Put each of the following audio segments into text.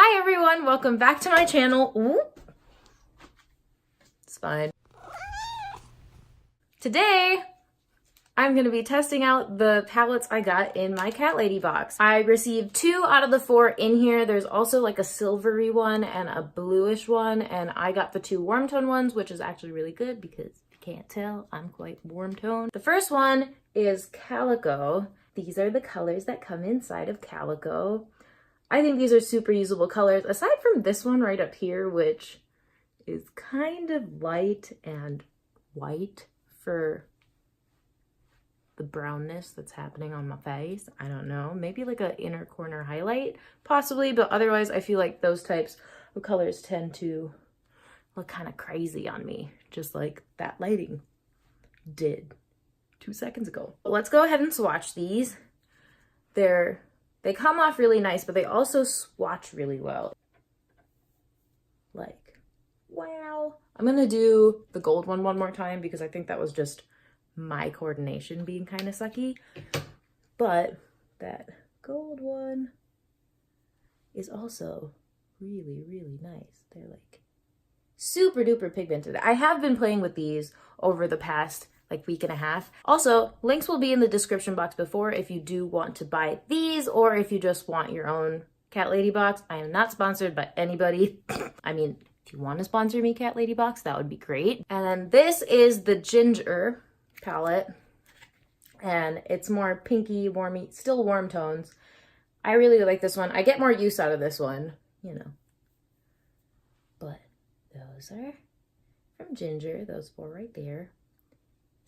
Hi everyone, welcome back to my channel. Ooh. It's fine. Today, I'm going to be testing out the palettes I got in my CatLady box. I received 2 out of the 4 in here. There's also like a silvery one and a bluish one, and I got the 2 warm tone ones, which is actually really good because if you can't tell, I'm quite warm tone. The first one is Calico. These are the colors that come inside of Calico. I think these are super usable colors, aside from this one right up here, which is kind of light and white for the brownness that's happening on my face. I don't know, maybe like an inner corner highlight, possibly, but otherwise I feel like those types of colors tend to look kind of crazy on me, just like that lighting did 2 seconds ago. Let's go ahead and swatch these. They come off really nice, but they also swatch really well. Like, wow. I'm gonna do the gold one more time because I think that was just my coordination being kind of sucky. But that gold one is also really, really nice. They're like super duper pigmented. I have been playing with these over the past like week and a half. Also, links will be in the description box before if you do want to buy these or if you just want your own CatLady box. I am not sponsored by anybody. I mean, if you want to sponsor me, CatLady box, that would be great. And then this is the Ginger palette, and it's more pinky, warmy, still warm tones. I really like this one. I get more use out of this one, you know. But those are from Ginger, those 4 right there.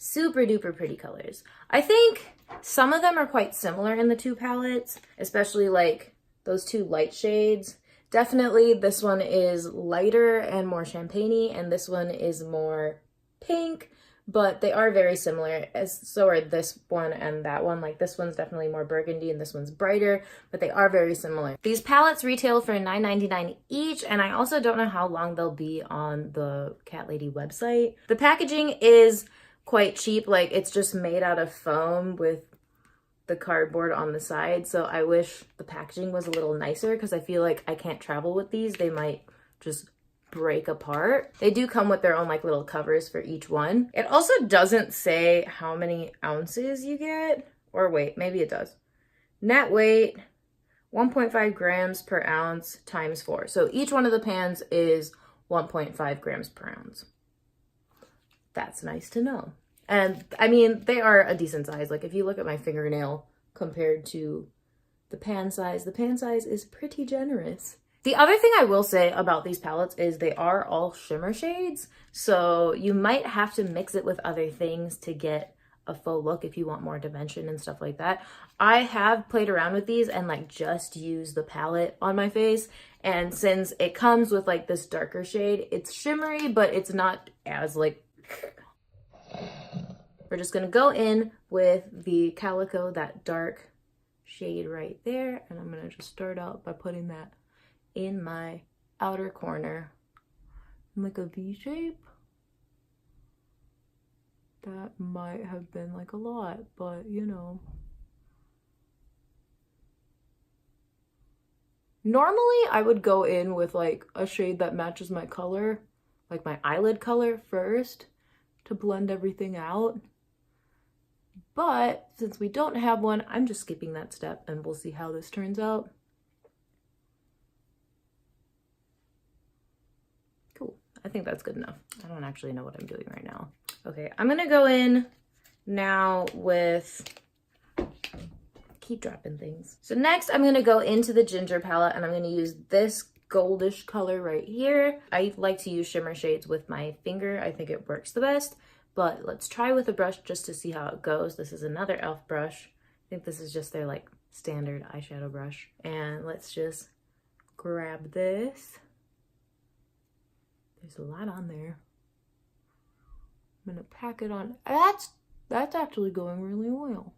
Super duper pretty colors. I think some of them are quite similar in the 2 palettes, especially like those 2 light shades. Definitely this one is lighter and more champagne-y, and this one is more pink, but they are very similar, as so are this one and that one. Like this one's definitely more burgundy and this one's brighter, but they are very similar. These palettes retail for $9.99 each, and I also don't know how long they'll be on the CatLady website. The packaging is quite cheap, like it's just made out of foam with the cardboard on the side, so I wish the packaging was a little nicer because I feel like I can't travel with these. They might just break apart. They do come with their own like little covers for each one. It also doesn't say how many ounces you get, or wait, maybe it does. Net weight 1.5 grams per ounce times 4, so each one of the pans is 1.5 grams per ounce. That's nice to know. And I mean, they are a decent size. Like if you look at my fingernail compared to the pan size is pretty generous. The other thing I will say about these palettes is they are all shimmer shades, so you might have to mix it with other things to get a faux look if you want more dimension and stuff like that. I have played around with these and like just used the palette on my face, and since it comes with like this darker shade, it's shimmery, but it's not as like... We're just gonna go in with the Calico, that dark shade right there, and I'm gonna just start out by putting that in my outer corner, like a V shape. That might have been like a lot, but you know. Normally I would go in with like a shade that matches my color, like my eyelid color first, to blend everything out. But since we don't have one, I'm just skipping that step and we'll see how this turns out. Cool, I think that's good enough. I don't actually know what I'm doing right now. Okay, I'm gonna go in now with, keep dropping things. So next I'm gonna go into the Ginger palette and I'm gonna use this goldish color right here. I like to use shimmer shades with my finger. I think it works the best, but let's try with a brush just to see how it goes. This is another e.l.f. brush. I think this is just their like standard eyeshadow brush. And let's just grab this. There's a lot on there. I'm gonna pack it on. That's actually going really well.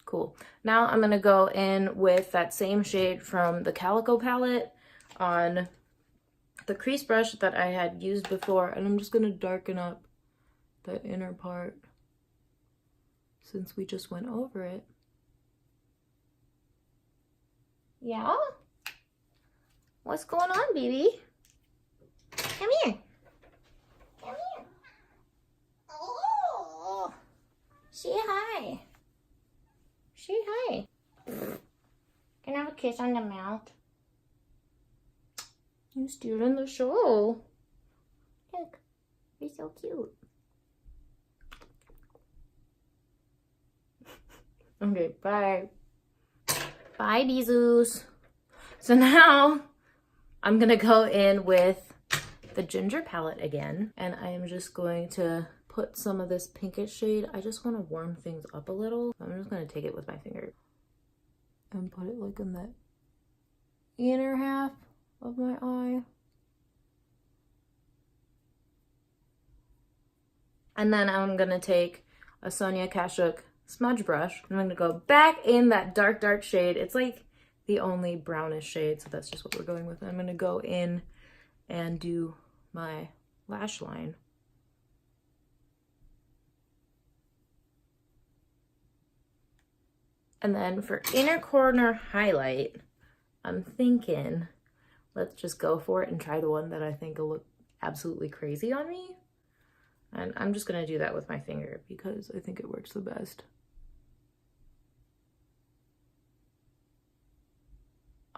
Cool. Now I'm gonna go in with that same shade from the Calico palette on the crease brush that I had used before, and I'm just gonna darken up the inner part since we just went over it. Yeah? What's going on, baby? Come here. Come here. Oh, say hi. Say hi. Can I have a kiss on the mouth? You stealing the show. Look, you're so cute. Okay, bye. Bye, Beezus. So now I'm gonna go in with the ginger palette again, and I am just going to put some of this pinkish shade. I just want to warm things up a little. I'm just gonna take it with my finger and put it like in the inner half of my eye. And then I'm gonna take a Sonia Kashuk smudge brush. I'm gonna go back in that dark, dark shade. It's like the only brownish shade, so that's just what we're going with. I'm gonna go in and do my lash line. And then for inner corner highlight, I'm thinking, let's just go for it and try the one that I think will look absolutely crazy on me. And I'm just gonna do that with my finger because I think it works the best.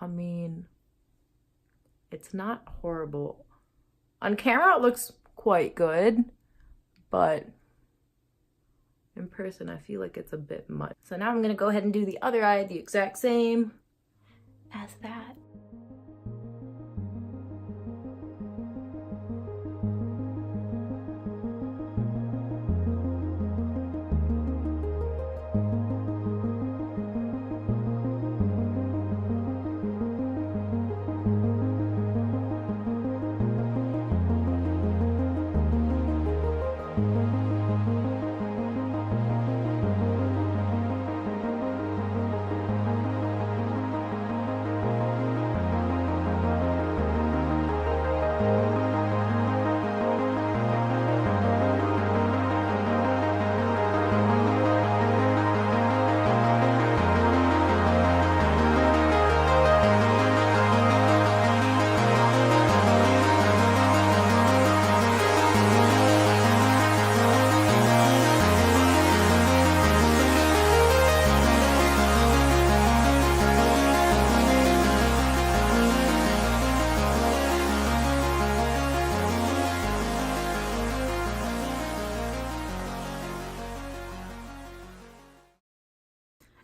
I mean, it's not horrible. On camera, it looks quite good, but in person, I feel like it's a bit much. So now I'm gonna go ahead and do the other eye the exact same as that.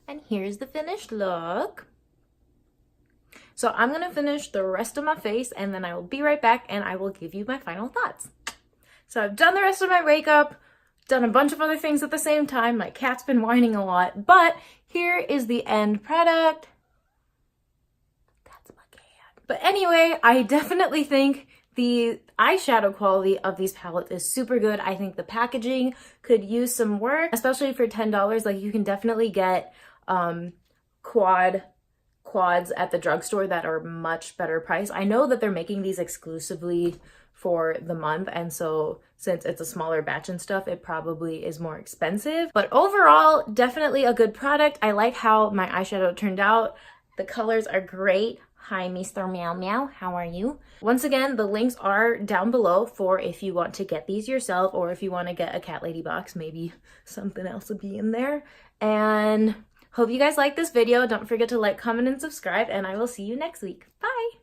And here's the finished look. So I'm gonna finish the rest of my face and then I will be right back and I will give you my final thoughts. So I've done the rest of my makeup, done a bunch of other things at the same time. My cat's been whining a lot, but here is the end product. That's my cat. But anyway, I definitely think the eyeshadow quality of these palettes is super good. I think the packaging could use some work, especially for $10. Like, you can definitely get quads at the drugstore that are much better priced. I know that they're making these exclusively for the month, and so since it's a smaller batch and stuff, it probably is more expensive. But overall, definitely a good product. I like how my eyeshadow turned out. The colors are great. Hi, Mr. Meow Meow, how are you? Once again, the links are down below for if you want to get these yourself or if you want to get a CatLady box, maybe something else will be in there. And hope you guys like this video. Don't forget to like, comment, and subscribe, and I will see you next week. Bye!